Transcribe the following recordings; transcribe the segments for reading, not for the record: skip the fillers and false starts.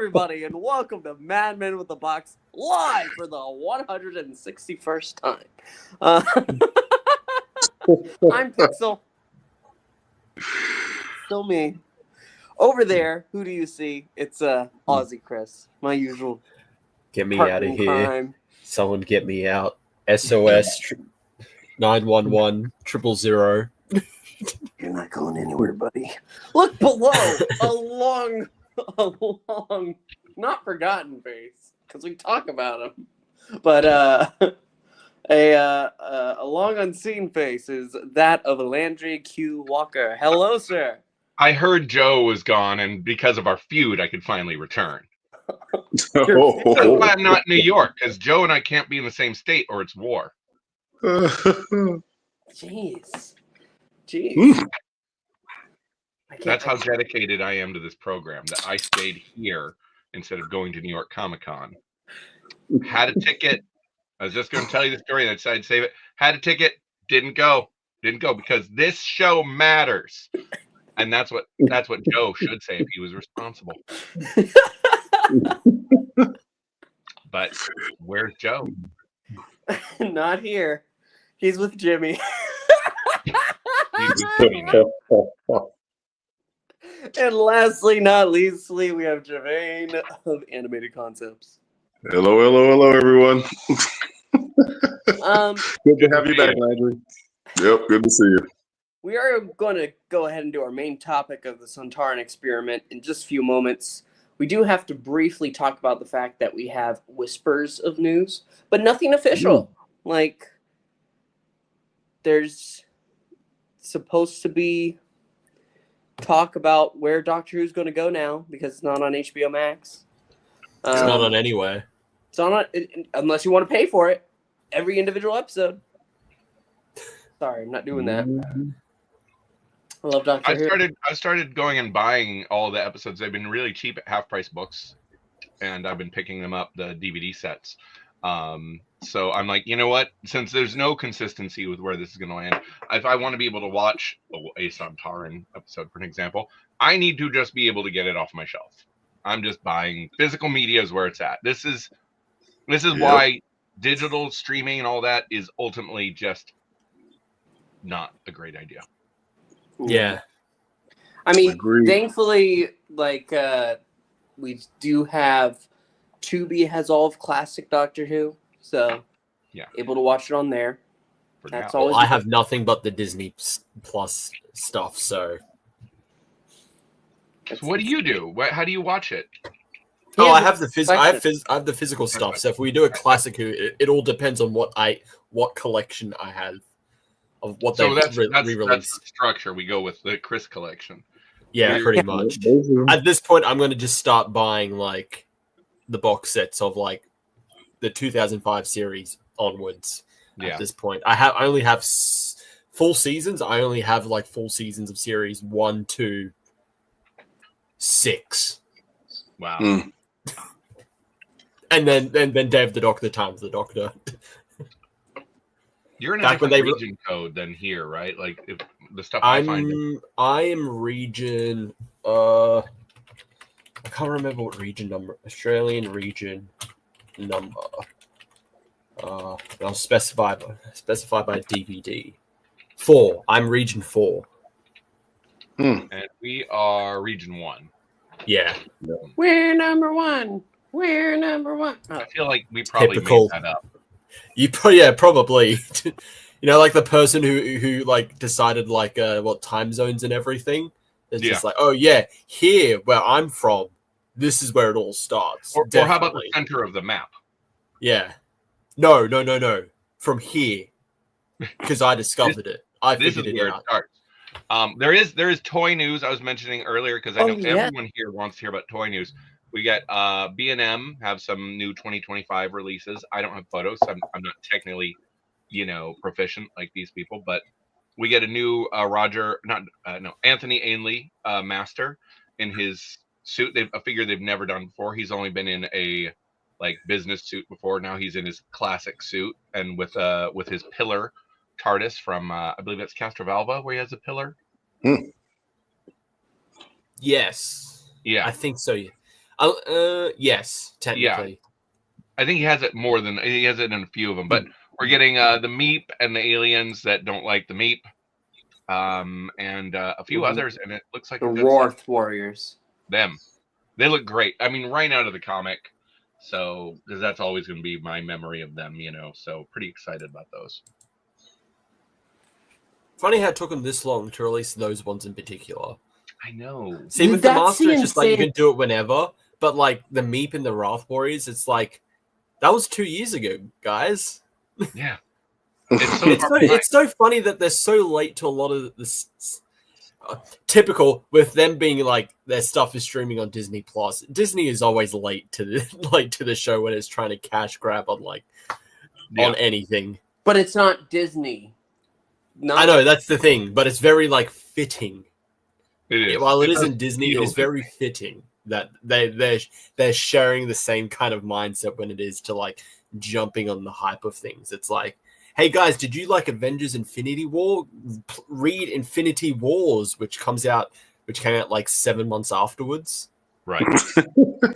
everybody, and welcome to Madmen with the Box live for the 161st time. I'm Pixel. Still me. Over there, who do you see? It's OZChris, my usual. Get me out of here. Crime. Someone get me out. SOS 911 000. You're not going anywhere, buddy. Look below. a long, not forgotten face, because we talk about him. But a long unseen face is that of Landry Q Walker. Hello, sir. I heard Joe was gone, and because of our feud, I could finally return. That's why I'm not in New York, because Joe and I can't be in the same state, or it's war. Jeez. That's how dedicated I am to this program, that I stayed here instead of going to New York Comic-Con. Had a ticket. I was just going to tell you the story, and I decided to save it. Had a ticket. Didn't go because this show matters. And that's what Joe should say if he was responsible. But where's Joe? Not here. He's with Jimmy. And lastly, not leastly, we have Gevain of Animated Concepts. Hello, everyone. Good to have you back, Landry. Yep, good to see you. We are going to go ahead and do our main topic of the Sontaran Experiment in just a few moments. We do have to briefly talk about the fact that we have whispers of news, but nothing official. Like, there's supposed to be talk about where Doctor Who's going to go now because it's not on HBO Max. It's not on anyway. It's not on, unless you want to pay for it. Every individual episode. Sorry, I'm not doing that. I love Doctor Who. I started going and buying all the episodes. They've been really cheap at half-price books, and I've been picking them up, the DVD sets. So I'm like, you know what? Since there's no consistency with where this is going to land, if I want to be able to watch a Sontaran episode, for an example, I need to just be able to get it off my shelf. I'm just buying physical media is where it's at. This is why digital streaming and all that is ultimately just not a great idea. Yeah. I mean, thankfully, like, we do have Tubi has all of classic Doctor Who, so able to watch it on there. That's always. I have nothing but the Disney Plus stuff, so. So what do you do? How do you watch it? Oh, I have the physical stuff. So if we do a classic Who, it all depends on what collection I have of what they've re-released. That's the structure. We go with the Chris collection. Yeah, pretty much. At this point, I'm going to just start buying like the box sets of like the 2005 series onwards. At this point, I only have full seasons. I only have like full seasons of series 1 to 6. Wow. And then Dave the Doctor times the Doctor. You're in a different region code than here, right? Like if the stuff I am region. I can't remember what region number. Australian region number. I'll specify by DVD. 4. I'm region 4. And we are region 1. Yeah. We're number 1. We're number 1. Oh. I feel like we probably Typical. made that up. Probably. Like the person who like decided like what time zones and everything. It's just like, oh yeah, here where I'm from, this is where it all starts. Or how about the center of the map? Yeah. No. From here, because I discovered it. I figured it out. There is toy news I was mentioning earlier because I know everyone here wants to hear about toy news. We got B&M have some new 2025 releases. I don't have photos, so I'm not technically, proficient like these people, but we get a new Anthony Ainley master in his suit. A figure they've never done before. He's only been in a like business suit before. Now he's in his classic suit and with his pillar TARDIS from I believe it's Castrovalva where he has a pillar. Yes. Yeah. I think so. Yes, technically. Yeah. I think he has it in a few of them, but we're getting the Meep and the aliens that don't like the Meep, and a few others, and it looks like the Rorth Warriors. Them, they look great. I mean, right out of the comic, so because that's always going to be my memory of them, So pretty excited about those. Funny how it took them this long to release those ones in particular. I know. See, with the Master, it's just like you can do it whenever, but like the Meep and the Wrath Warriors, it's like that was 2 years ago, guys. Yeah. It's so funny that they're so late to a lot of this. Typical with them being like their stuff is streaming on Disney Plus. Disney is always late to the show when it's trying to cash grab on on anything. But it's not Disney. I know that's the thing, but it's very fitting. It is. While it isn't Disney, it is very fitting that they're sharing the same kind of mindset when it is to jumping on the hype of things. It's like, hey guys, did you like Avengers Infinity War? Read Infinity Wars, which came out 7 months afterwards. Right.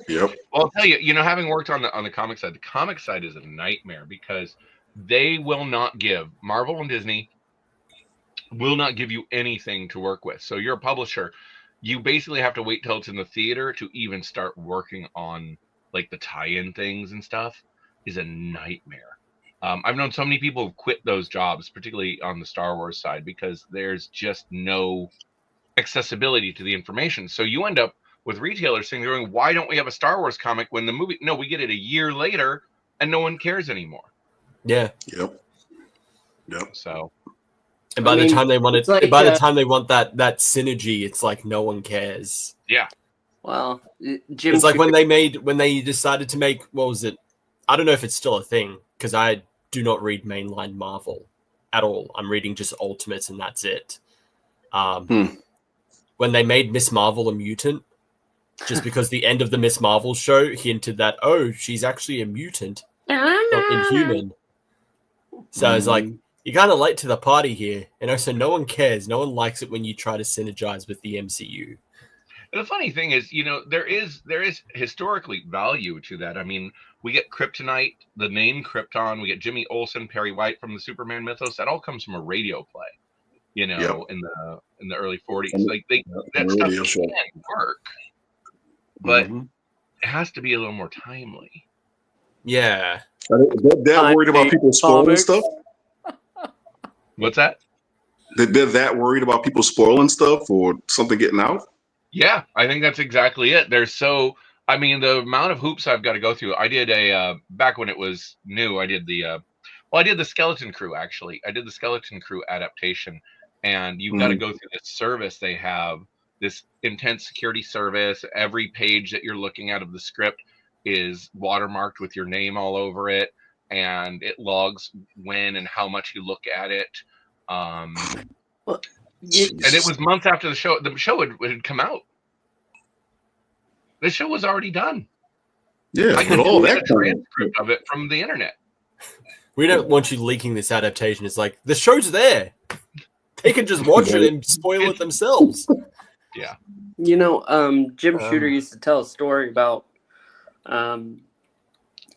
Yep. Well, I'll tell you, having worked on the comic side is a nightmare because they will not give Marvel and Disney will not give you anything to work with. So you're a publisher. You basically have to wait till it's in the theater to even start working on the tie-in things and stuff is a nightmare. I've known so many people who've quit those jobs, particularly on the Star Wars side, because there's just no accessibility to the information. So you end up with retailers saying, why don't we have a Star Wars comic when the movie, no, we get it a year later and no one cares anymore. Yeah. Yep. So. And by the time they want it, by the time they want that synergy, it's like no one cares. Yeah. Well, Jim, it's like when they decided to make, what was it? I don't know if it's still a thing because I do not read mainline Marvel at all. I'm reading just Ultimates and that's it. When they made Miss Marvel a mutant, just because the end of the Miss Marvel show hinted that, oh, she's actually a mutant, not inhuman. So it's like, you're kind of late to the party here. So no one cares. No one likes it when you try to synergize with the MCU. The funny thing is, there is historically value to that. I mean, we get Kryptonite, the name Krypton. We get Jimmy Olsen, Perry White from the Superman mythos. That all comes from a radio play, in the early 40s. That stuff can work, but it has to be a little more timely. Yeah. Are they worried about people spoiling stuff? What's that? They're that worried about people spoiling stuff or something getting out? Yeah, I think that's exactly it. The amount of hoops I've got to go through. I did back when it was new, I did the Skeleton Crew, actually. I did the Skeleton Crew adaptation, and you've got to go through this service they have, this intense security service. Every page that you're looking at of the script is watermarked with your name all over it, and it logs when and how much you look at it. And it was months after the show. The show had come out. The show was already done. Yeah, I can get a transcript of it from the internet. We don't want you leaking this adaptation. It's like the show's there. They can just watch it and spoil it themselves. Yeah. Jim Shooter used to tell a story about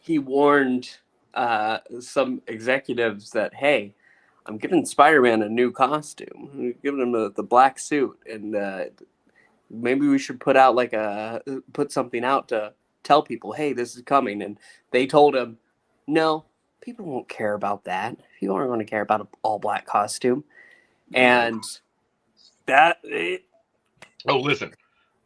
he warned some executives that, hey, I'm giving Spider-Man a new costume. I'm giving him the black suit, and maybe we should put something out to tell people, hey, this is coming. And they told him, no, people won't care about that. People aren't going to care about an all-black costume. And Oh, listen,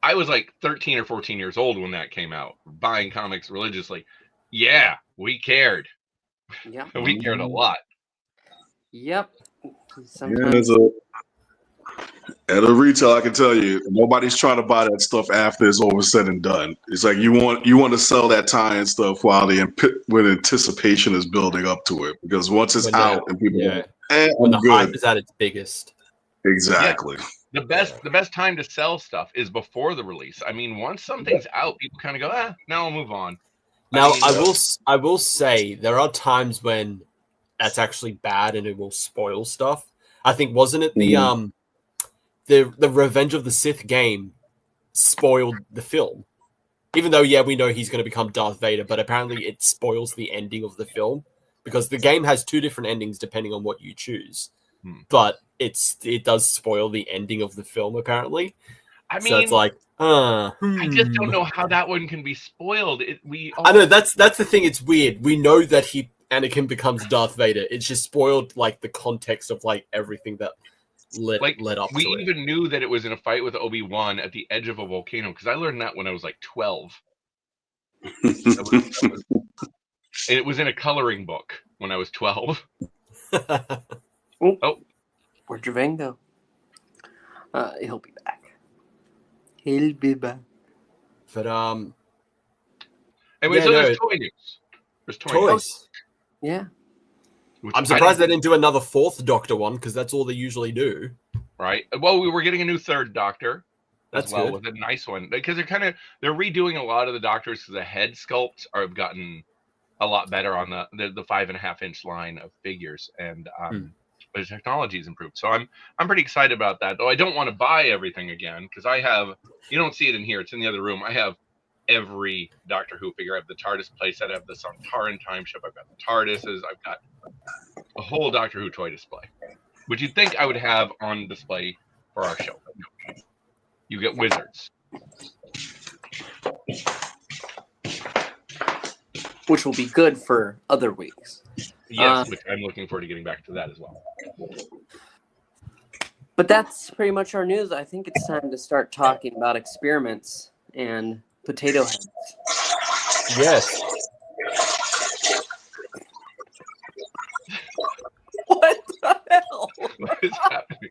I was 13 or 14 years old when that came out, buying comics religiously. Yeah, we cared. Yeah, we cared a lot. Yep. Sometimes. At a retail, I can tell you, nobody's trying to buy that stuff after it's over said and done. It's like you want to sell that tie-in stuff while when anticipation is building up to it, because once it's out and people when the hype is at its biggest. Exactly. Yeah. The best time to sell stuff is before the release. I mean, once something's out, people kind of go, now I'll move on. Now, I will say there are times when that's actually bad and it will spoil stuff. I think, wasn't it the Revenge of the Sith game spoiled the film? Even though, yeah, we know he's going to become Darth Vader, but apparently it spoils the ending of the film because the game has 2 different endings depending on what you choose. But it does spoil the ending of the film, apparently. I mean, so it's like, I just don't know how that one can be spoiled. I know that's the thing. It's weird. We know that Anakin becomes Darth Vader. It's just spoiled like the context of like everything that led up to it. We even knew that it was in a fight with Obi-Wan at the edge of a volcano because I learned that when I was like 12. It was in a coloring book when I was 12. Oh, where'd Gevain go? He'll be back. He'll be back. But anyway, so there's toy news. There's toys. Yeah. I'm surprised they didn't do another 4th Doctor one because that's all they usually do. Right. Well, we were getting a new 3rd Doctor. That's well, good. with a nice one because they're redoing a lot of the Doctors because the head sculpts have gotten a lot better on the 5.5-inch line of figures, and but the technology has improved. So I'm pretty excited about that. Though I don't want to buy everything again because I have, you don't see it in here, it's in the other room. I have every Doctor Who figure. I have the TARDIS playset, I have the Sontaran time ship, I've got the TARDISes, I've got a whole Doctor Who toy display, which you'd think I would have on display for our show. But no. You get wizards, which will be good for other weeks. Yes, which I'm looking forward to getting back to that as well. But that's pretty much our news. I think it's time to start talking about experiments and potato heads. Yes. What the hell? What is happening?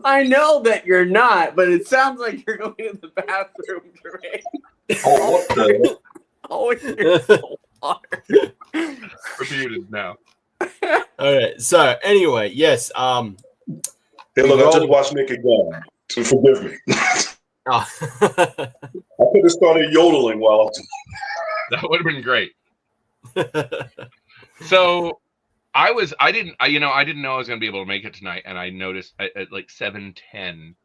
I know that you're not, but it sounds like you're going to the bathroom, Gevain. Oh, what the? Oh, it's water. We're muted now. All right. So anyway, yes. Hey, look, I just watched Naked Gun. So forgive me. I could have started yodeling while that would have been great. So I didn't know I was going to be able to make it tonight, and I noticed at like 7:10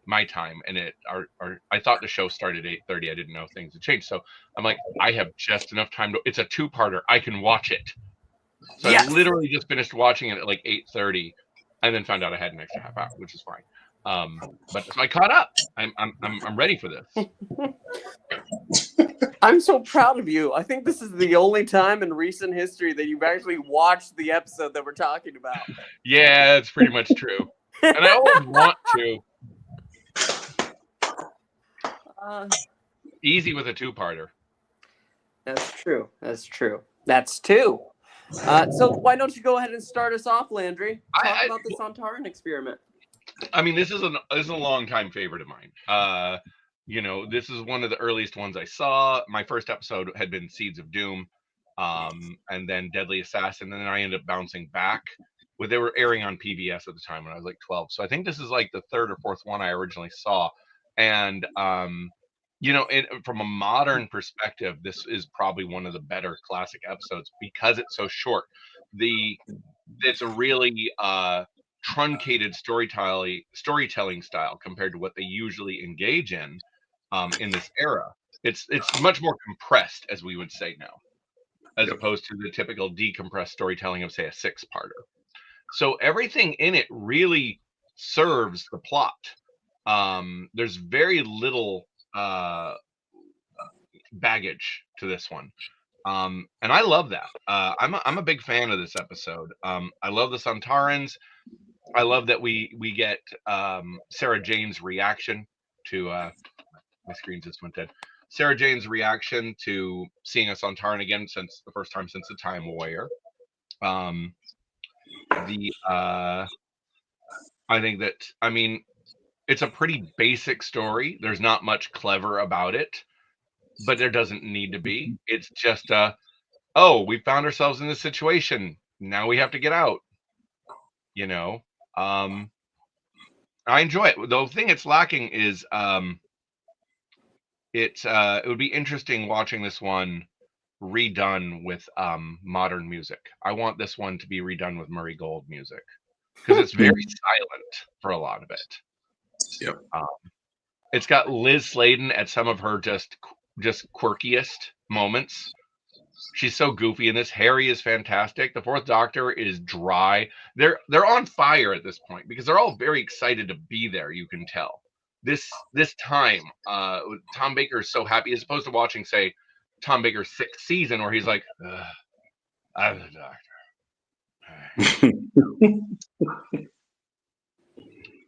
my time, and I thought the show started at 8:30. I didn't know things had changed, so I'm like, I have just enough time to. It's a 2-parter. I can watch it. So yes. I literally just finished watching it at like 8:30, and then found out I had an extra half hour, which is fine. But so I caught up. I'm ready for this. I'm so proud of you. I think this is the only time in recent history that you've actually watched the episode that we're talking about. Yeah, it's pretty much true. And I always want to. Easy with a 2-parter. That's true. That's 2. So why don't you go ahead and start us off, Landry? Talk about the Sontaran Experiment. I mean, this is a long time favorite of mine. This is one of the earliest ones I saw. My first episode had been Seeds of Doom, and then Deadly Assassin, and then I ended up bouncing back. They were airing on PBS at the time when I was like 12. So I think this is like the 3rd or 4th one I originally saw. And from a modern perspective, this is probably one of the better classic episodes because it's so short. It's a really truncated storytelling style compared to what they usually engage in this era. It's much more compressed, as we would say now, as opposed to the typical decompressed storytelling of, say, a 6-parter. So everything in it really serves the plot. There's very little baggage to this one. And I love that. I'm a big fan of this episode. I love the Sontarans. I love that we get Sarah Jane's reaction to my screen just went dead. Sarah Jane's reaction to seeing a Sontaran again since the first time since the Time Warrior. I think that, I mean, it's a pretty basic story. There's not much clever about it, but there doesn't need to be. It's just we found ourselves in this situation. Now we have to get out. I enjoy it. The thing it's lacking is it would be interesting watching this one redone with modern music. I want this one to be redone with Murray Gold music because it's very silent for a lot of it. Yep. It's got Liz Sladen at some of her just quirkiest moments. She's so goofy in this. Harry is fantastic. The Fourth Doctor is dry. They're on fire at this point because they're all very excited to be there. You can tell. This time, Tom Baker is so happy as opposed to watching, say, Tom Baker's 6th season where he's like, I'm the Doctor.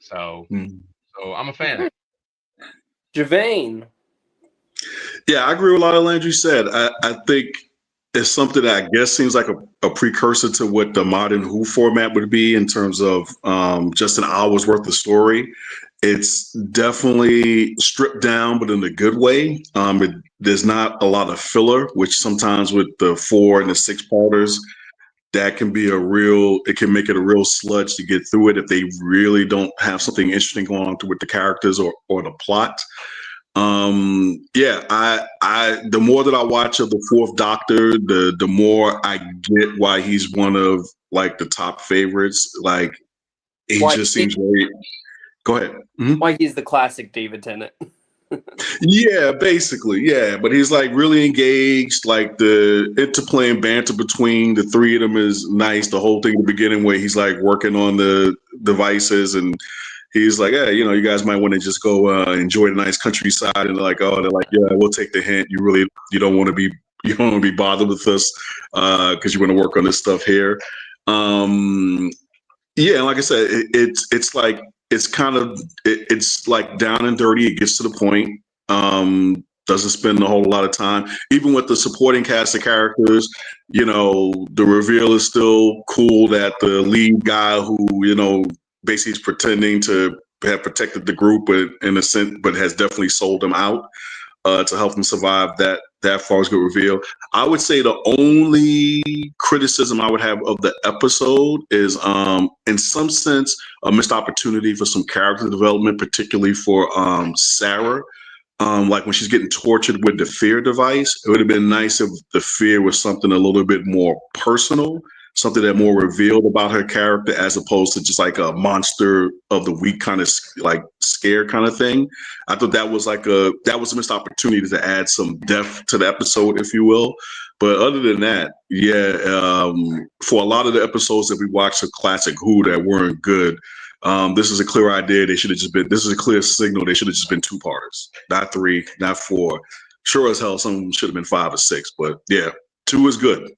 So I'm a fan. Gevain. Yeah, I agree with a lot of Landry said. I think it's something that I guess seems like a precursor to what the modern Who format would be in terms of just an hour's worth of story. It's definitely stripped down, but in a good way. There's not a lot of filler, which sometimes with the 4 and the 6-parters, that can be it can make it a real sludge to get through it if they really don't have something interesting going on with the characters or the plot. The more that I watch of the Fourth Doctor, the more I get why he's one of like the top favorites. Like he just seems very. Go ahead. Mm-hmm. Why he's the classic David Tennant. Yeah, basically, yeah. But he's like really engaged. Like the interplay and banter between the three of them is nice. The whole thing at the beginning where he's like working on the devices and he's like, yeah, you guys might want to just go enjoy the nice countryside. And they're like, yeah, we'll take the hint. You don't want to be bothered with us because you want to work on this stuff here. Yeah, like I said, it's like. It's like down and dirty. It gets to the point. Doesn't spend a whole lot of time. Even with the supporting cast of characters, the reveal is still cool that the lead guy who, basically is pretending to have protected the group, but in a sense, but has definitely sold them out to help them survive that far as good reveal. I would say the only criticism I would have of the episode is, in some sense, a missed opportunity for some character development, particularly for Sarah. Like when she's getting tortured with the fear device, it would have been nice if the fear was something a little bit more personal, something that more revealed about her character as opposed to just like a monster of the week kind of like scare kind of thing. I thought that was a missed opportunity to add some depth to the episode, if you will. But other than that, yeah, for a lot of the episodes that we watched of classic Who that weren't good, this is a clear idea. This is a clear signal. They should have just been 2-parters, not 3, not 4. Sure as hell, some of them should have been 5 or 6, but yeah, 2 is good.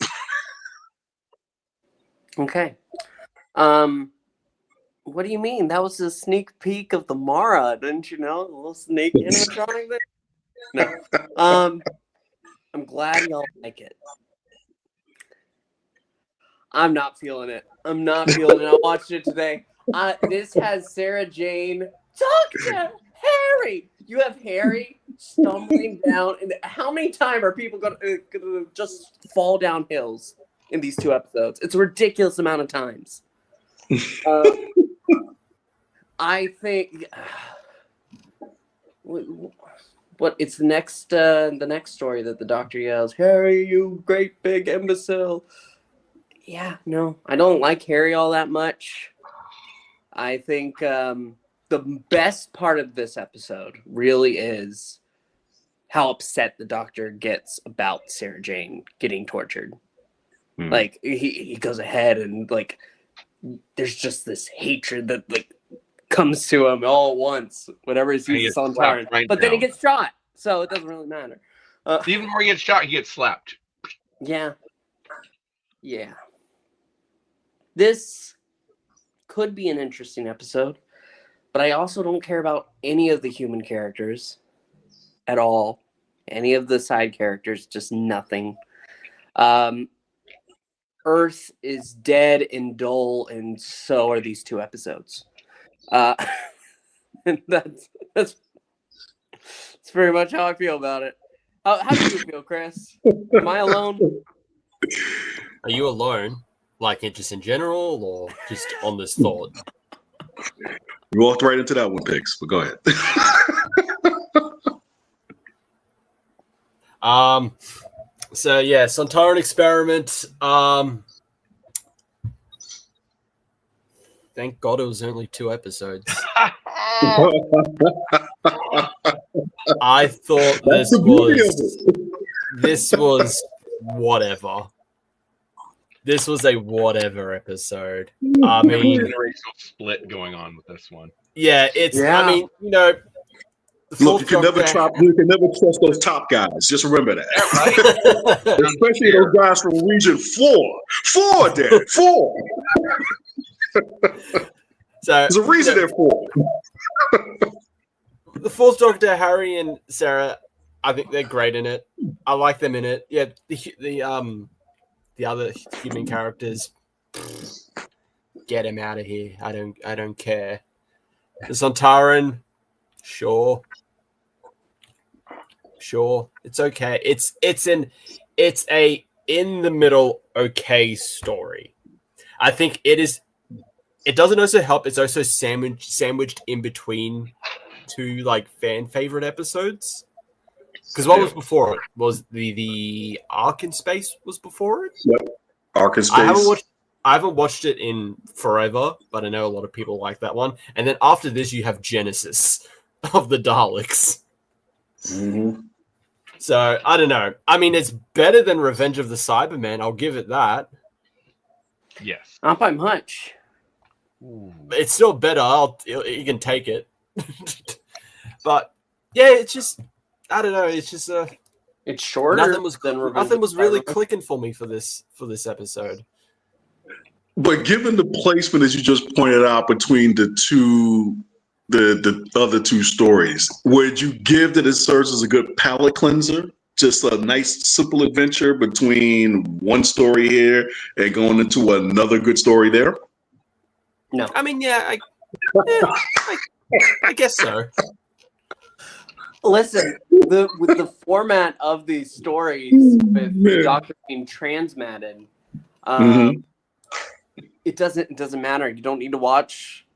Okay. What do you mean? That was a sneak peek of the Mara, didn't you know? A little snake animatronic there? No. I'm glad y'all like it. I'm not feeling it. I watched it today. This has Sarah Jane. Doctor Harry! You have Harry stumbling down. And how many times are people going to just fall down hills in these 2 episodes? It's a ridiculous amount of times. I think what it's the next story that the Doctor yells, "Harry, you great big imbecile." Yeah, no, I don't like Harry all that much. I think the best part of this episode really is how upset the Doctor gets about Sarah Jane getting tortured. Like he goes ahead and like there's just this hatred that like comes to him all at once whenever he sees Sontaran. But then he gets shot, so it doesn't really matter. Even before he gets shot, he gets slapped. Yeah. This could be an interesting episode, but I also don't care about any of the human characters at all. Any of the side characters, just nothing. Earth is dead and dull, and so are these 2 episodes. And that's very much how I feel about it. How do you feel, Chris? Am I alone? Are you alone? Like just in general, or just on this thought? You walked right into that one, Pix, but go ahead. So yeah, Sontaran Experiment. Thank God it was only 2 episodes. I thought this was whatever. This was a whatever episode. I mean, generational split going on with this one. Yeah, I mean, you know, look, you can never trust those top guys. Just remember that, right? Especially those guys from Region 4. 4, Dad. 4. So there's a reason they're 4. The Fourth Doctor, Harry and Sarah, I think they're great in it. I like them in it. Yeah, the other human characters, get him out of here. I don't care. The Sontaran, sure, it's okay. It's a in the middle okay story. I think it is. It doesn't also help. It's also sandwiched in between two like fan favorite episodes. Because what was before it was the Ark in Space was before it. Yep, Ark in Space. I haven't watched it in forever, but I know a lot of people like that one. And then after this, you have Genesis of the Daleks. Mm-hmm. So I don't know. I mean, it's better than Revenge of the Cybermen. I'll give it that. Yes, not by much. It's still better. You can take it. But yeah, it's just I don't know. It's just it's shorter. Nothing was really clicking for me for this episode. But given the placement, as you just pointed out, between the other two stories, would you give that it serves as a good palate cleanser? Just a nice, simple adventure between one story here and going into another good story there? No. I mean, I guess so. Listen, with the format of these stories, with the Doctor being transmatted, it doesn't matter. You don't need to watch.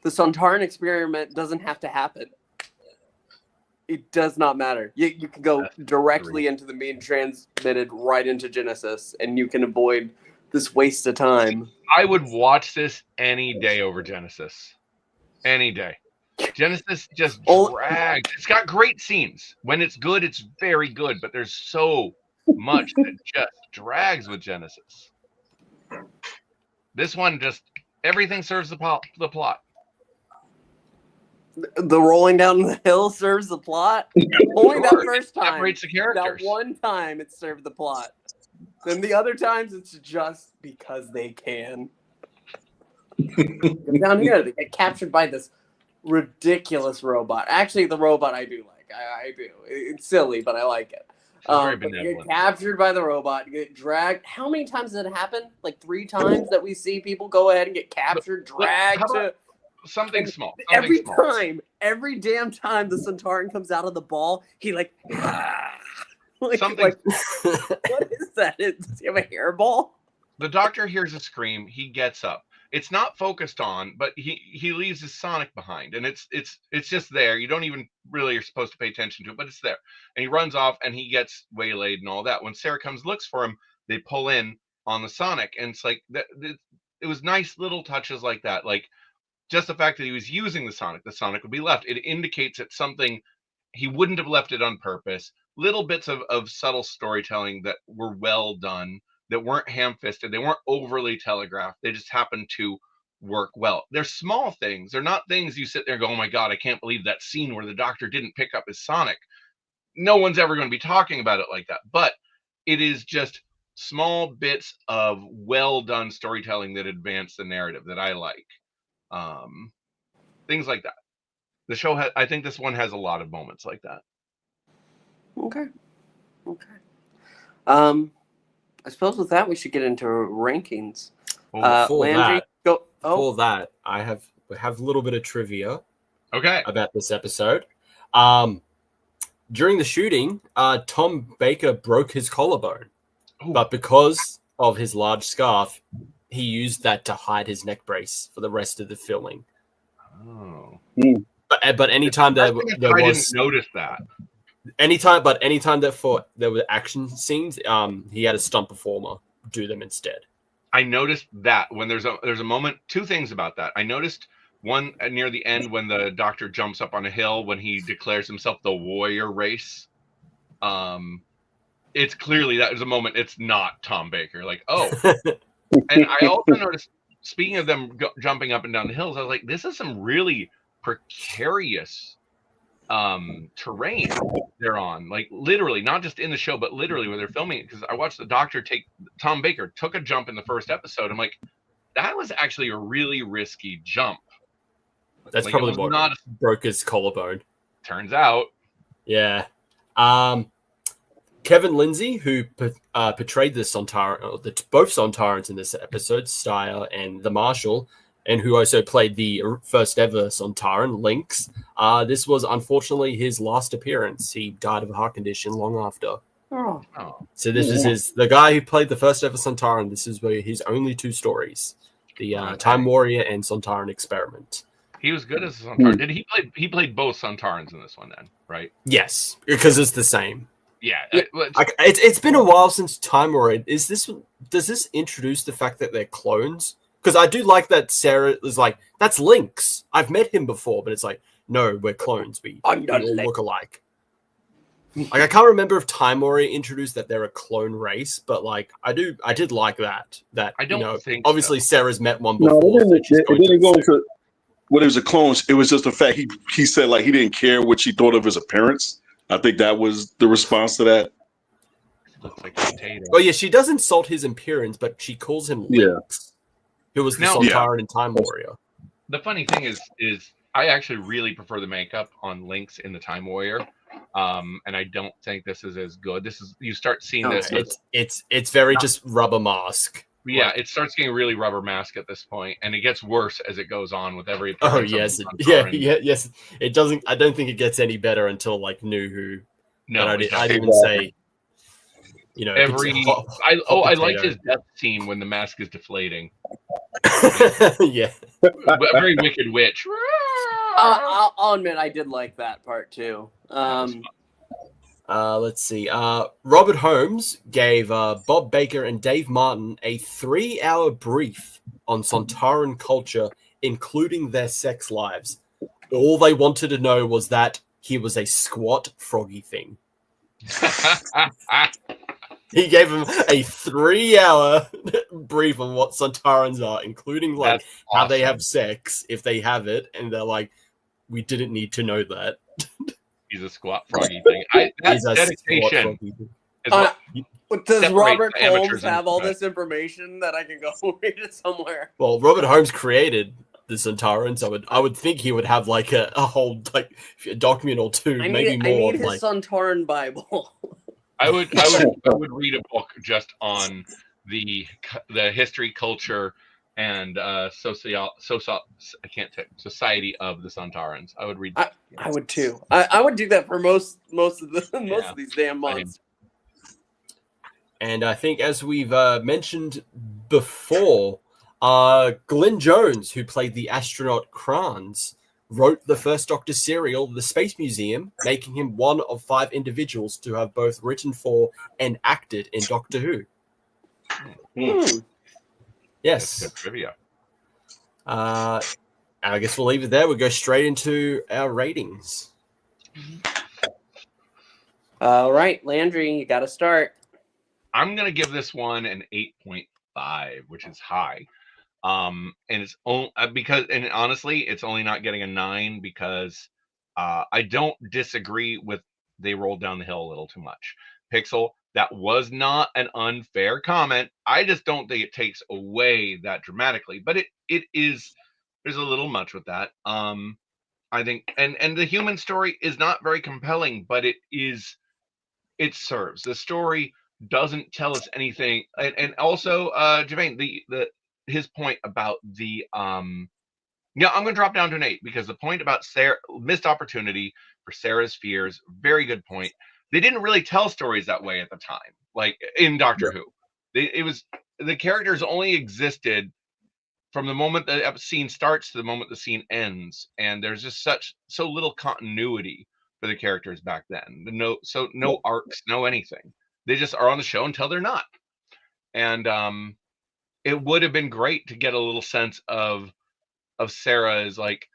The Sontaran Experiment doesn't have to happen. It does not matter. You can go directly into the being transmitted right into Genesis, and you can avoid this waste of time. I would watch this any day over Genesis. Any day. Genesis just drags. It's got great scenes. When it's good, it's very good, but there's so much that just drags with Genesis. This one just everything serves the plot. The rolling down the hill serves the plot. Only that first time. Separates the characters. That one time it served the plot. Then the other times it's just because they can. Down here, they get captured by this ridiculous robot. Actually, the robot I do like. I do. It's silly, but I like it. But you get captured by the robot, you get dragged. How many times did it happen? Like 3 times that we see people go ahead and get captured, dragged to something small. Every damn time the Sontaran comes out of the ball, he like something. Like, what is that? Does he have a hairball? The Doctor hears a scream. He gets up. It's not focused on, but he leaves his Sonic behind, and it's just there. You don't even really are supposed to pay attention to it, but it's there. And he runs off, and he gets waylaid and all that. When Sarah comes, looks for him, they pull in on the Sonic, and it's like it was nice little touches like that, like just the fact that he was using the Sonic would be left. It indicates that something he wouldn't have left it on purpose. Little bits of subtle storytelling that were well done. That weren't ham-fisted. They weren't overly telegraphed. They just happened to work well. They're small things. They're not things you sit there and go, oh my God, I can't believe that scene where the Doctor didn't pick up his Sonic. No one's ever going to be talking about it like that. But it is just small bits of well-done storytelling that advance the narrative that I like. Things like that. The show, I think this one has a lot of moments like that. Okay. I suppose with that we should get into rankings. Well, before that, I have a little bit of trivia. Okay. About this episode. During the shooting, Tom Baker broke his collarbone, but because of his large scarf, he used that to hide his neck brace for the rest of the filming. Oh. But anytime there was, I didn't notice that. Anytime that there were action scenes, he had a stunt performer do them instead. I noticed that when there's a moment. 2 things about that. I noticed One near the end when the Doctor jumps up on a hill when he declares himself the warrior race. It's clearly that is a moment. It's not Tom Baker. Like, oh, and I also noticed. Speaking of them jumping up and down the hills, I was like, this is some really precarious terrain they're on. Like literally, not just in the show, but literally when they're filming it. Because I watched the Doctor Tom Baker took a jump in the first episode. I'm like, that was actually a really risky jump. That's like, probably what broke his collarbone. Turns out. Yeah. Kevin Lindsay, who portrayed the Sontaran, both Sontarans in this episode, Steyr and the Marshal, and who also played the first ever Sontaran, Lynx. This was unfortunately his last appearance. He died of a heart condition long after. Oh. So this is the guy who played the first ever Sontaran. This is where his only two stories, the Time Warrior and Sontaran Experiment. He was good as a Sontaran. Did he played both Sontarans in this one then, right? Yes, because it's the same. Yeah, it's been a while since Time Warrior. Does this introduce the fact that they're clones? Because I do like that Sarah is like, that's Lynx. I've met him before, but it's like, no, we're clones. We all look alike. Like I can't remember if Time Warrior introduced that they're a clone race, but like I did like that. That I don't think obviously so. Sarah's met one before. No, it didn't go into what it was a clone. It was just the fact he said like he didn't care what she thought of his appearance. I think that was the response to that. Looks like potato. Oh yeah, she does insult his appearance, but she calls him Lynx, who was the Sontaran and Time Warrior. The funny thing is I actually really prefer the makeup on Lynx in the Time Warrior, and I don't think this is as good. This is you start seeing this. It's very just rubber mask. Yeah, it starts getting really rubber mask at this point, and it gets worse as it goes on with every. Oh yes, yes. It doesn't. I don't think it gets any better until like New Who. No, I'd even say, I liked his death scene when the mask is deflating. Yeah, a very wicked witch. I'll admit I did like that part too. Let's see. Robert Holmes gave Bob Baker and Dave Martin a 3-hour brief on Sontaran culture, including their sex lives. All they wanted to know was that he was a squat froggy thing. He gave him a 3-hour brief on what Sontarans are, including like how they have sex, if they have it, and they're like, we didn't need to know that. He's a squat froggy thing. That's dedication. Does Robert Holmes have all this information that I can go read it somewhere? Well, Robert Holmes created the Sontarans. I would think he would have like a whole like document or two, maybe more. I need his Sontaran Bible. I would read a book just on the history, culture, and society of the Sontarans. I would read that. I would too. I would do that for most of these damn months. And I think, as we've mentioned before, Glenn Jones, who played the astronaut Kranz, wrote the first Doctor serial, The Space Museum, making him one of 5 individuals to have both written for and acted in Doctor Who. Yes. That's good trivia. I guess we'll leave it there. We'll go straight into our ratings. All right, Landry, you got to start. I'm going to give this one an 8.5, which is high. And it's only because, and honestly, it's only not getting a 9 because I don't disagree with they rolled down the hill a little too much. Pixel, that was not an unfair comment. I just don't think it takes away that dramatically, but it is, there's a little much with that. I think, and the human story is not very compelling, but it serves. The story doesn't tell us anything. And also, Gevain, his point about the I'm going to drop down to an 8 because the point about Sarah, missed opportunity for Sarah's fears, very good point. They didn't really tell stories that way at the time, like in Doctor Who. The characters only existed from the moment the scene starts to the moment the scene ends, and there's just so little continuity for the characters back then. No arcs, no anything. They just are on the show until they're not. And it would have been great to get a little sense of of Sarah's like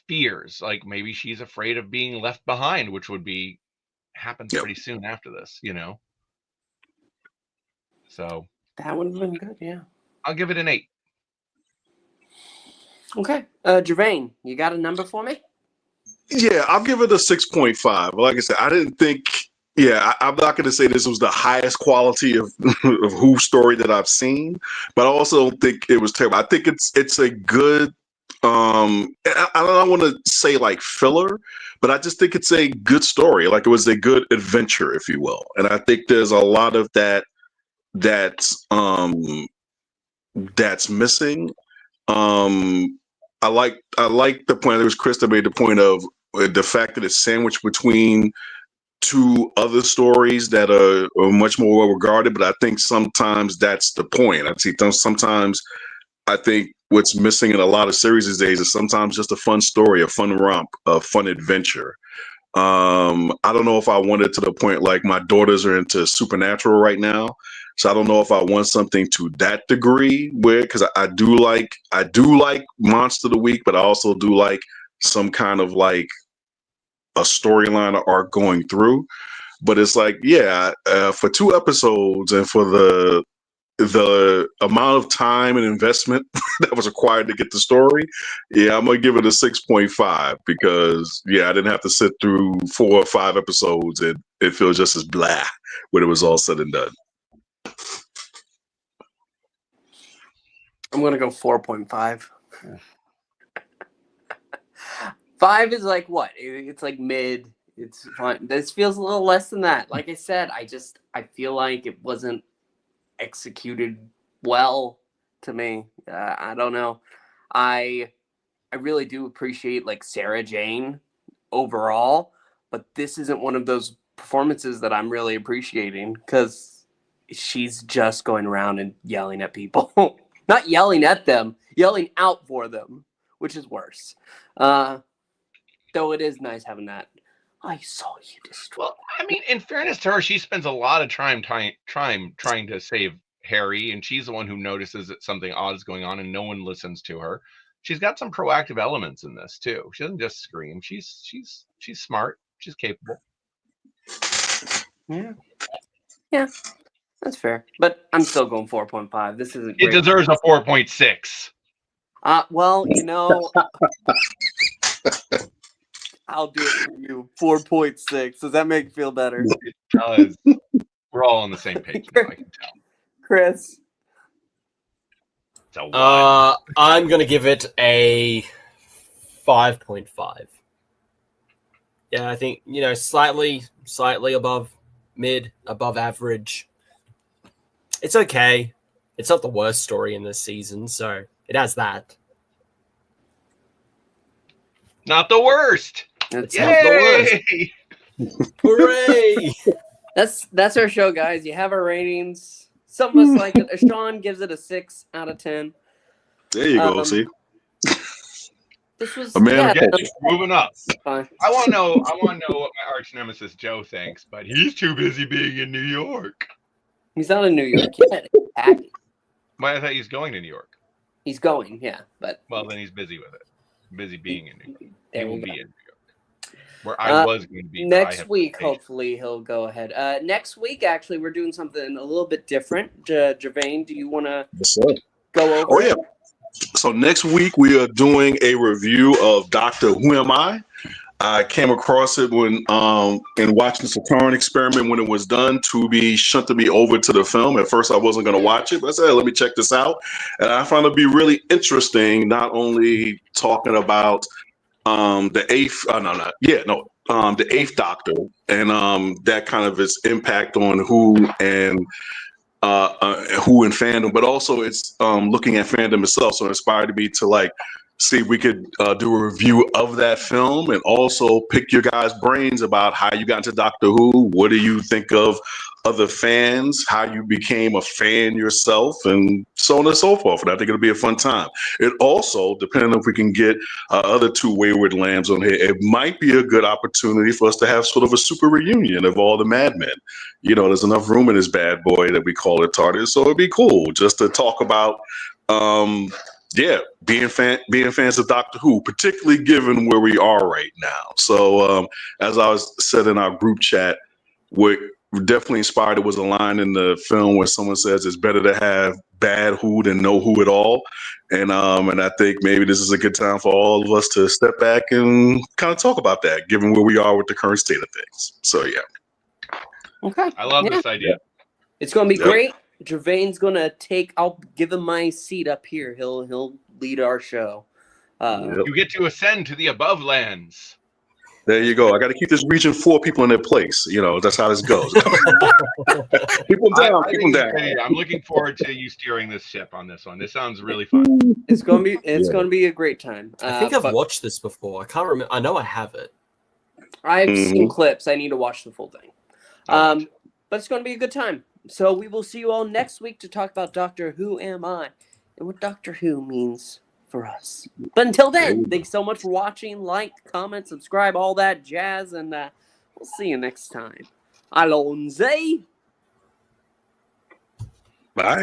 fears. Like maybe she's afraid of being left behind, which would be happens pretty soon after this, you know. So that would have been good, yeah. I'll give it an 8. Okay. Gevain, you got a number for me? Yeah, I'll give it a 6.5. Like I said, I didn't think. Yeah, I'm not going to say this was the highest quality of Who story that I've seen, but I also don't think it was terrible. I think it's a good. I don't want to say like filler, but I just think it's a good story. Like it was a good adventure, if you will. And I think there's a lot of that's missing. I like the point. There was Chris that made the point of the fact that it's sandwiched between two other stories that are much more well regarded, but I think sometimes that's the point. Sometimes I think what's missing in a lot of series these days is sometimes just a fun story, a fun romp, a fun adventure. I don't know if I want it to the point like my daughters are into Supernatural right now, so I don't know if I want something to that degree because I do like Monster of the Week, but I also do like some kind of like a storyline or arc going through. But it's like, for 2 episodes and for the amount of time and investment that was required to get the story, I'm gonna give it a 6.5 because I didn't have to sit through 4 or 5 episodes and it feels just as blah when it was all said and done. I'm gonna go 4.5. 5 is like what? It's like mid. It's fine. This feels a little less than that. Like I said, I feel like it wasn't executed well to me. I don't know. I really do appreciate like Sarah Jane overall, but this isn't one of those performances that I'm really appreciating because she's just going around and yelling at people. Not yelling at them, yelling out for them, which is worse. Though it is nice having that. I saw you destroy. Well, I mean, in fairness to her, she spends a lot of time trying to save Harry, and she's the one who notices that something odd is going on, and no one listens to her. She's got some proactive elements in this too. She doesn't just scream. She's smart. She's capable. Yeah, that's fair. But I'm still going 4.5. This isn't. It deserves a 4.6. Well, you know. I'll do it for you. 4.6. Does that make you feel better? It does. We're all on the same page now, I can tell. Chris? It's a 1. I'm going to give it a 5.5. Yeah, I think, slightly above mid, above average. It's okay. It's not the worst story in this season, so it has that. Not the worst. It's not the worst. Hooray! That's our show, guys. You have our ratings. Some of us like it. Sean gives it a 6 out of 10. There you go. See, this was moving up. Fine. I want to know what my arch nemesis Joe thinks, but he's too busy being in New York. He's not in New York yet. Why? I thought he's going to New York. He's going, but well, then he's busy with it. Busy being in New York. He will be in New York. Where I was going to be. Next week, hopefully, he'll go ahead. Next week, actually, we're doing something a little bit different. Gevain, do you want to go over? Oh, yeah. So next week, we are doing a review of Dr. Who Am I? I came across it when in watching the Sontaran Experiment when it was done. Tubi shunted me over to the film. At first, I wasn't going to watch it, but I said, let me check this out. And I found it to be really interesting, not only talking about the Eighth Doctor and that kind of its impact on Who and fandom, but also it's looking at fandom itself. So it inspired me to see if we could do a review of that film and also pick your guys' brains about how you got into Doctor Who. What do you think of other fans? How you became a fan yourself, and so on and so forth. And I think it'll be a fun time. It also, depending on if we can get other 2 Wayward Lambs on here, it might be a good opportunity for us to have sort of a super reunion of all the madmen. There's enough room in this bad boy that we call it TARDIS, so it'd be cool just to talk about yeah, being fans of Doctor Who, particularly given where we are right now. So as I was said in our group chat, what definitely inspired it was a line in the film where someone says it's better to have bad Who than no Who at all. And I think maybe this is a good time for all of us to step back and kind of talk about that, given where we are with the current state of things. So yeah. Okay. I love this idea. It's gonna be great. Gevain's gonna I'll give him my seat up here. He'll lead our show. You get to ascend to the above lands. There you go. I got to keep this region 4 people in their place. You know, that's how this goes. Keep them down. Keep them down. I'm looking forward to you steering this ship on this one. This sounds really fun. It's gonna be a great time. I think I've watched this before. I can't remember. I know I have it. I've seen clips. I need to watch the full thing. But it's gonna be a good time. So we will see you all next week to talk about Doctor Who Am I and what Doctor Who means for us. But until then, thanks so much for watching. Like, comment, subscribe, all that jazz, and we'll see you next time. Alonze. Bye.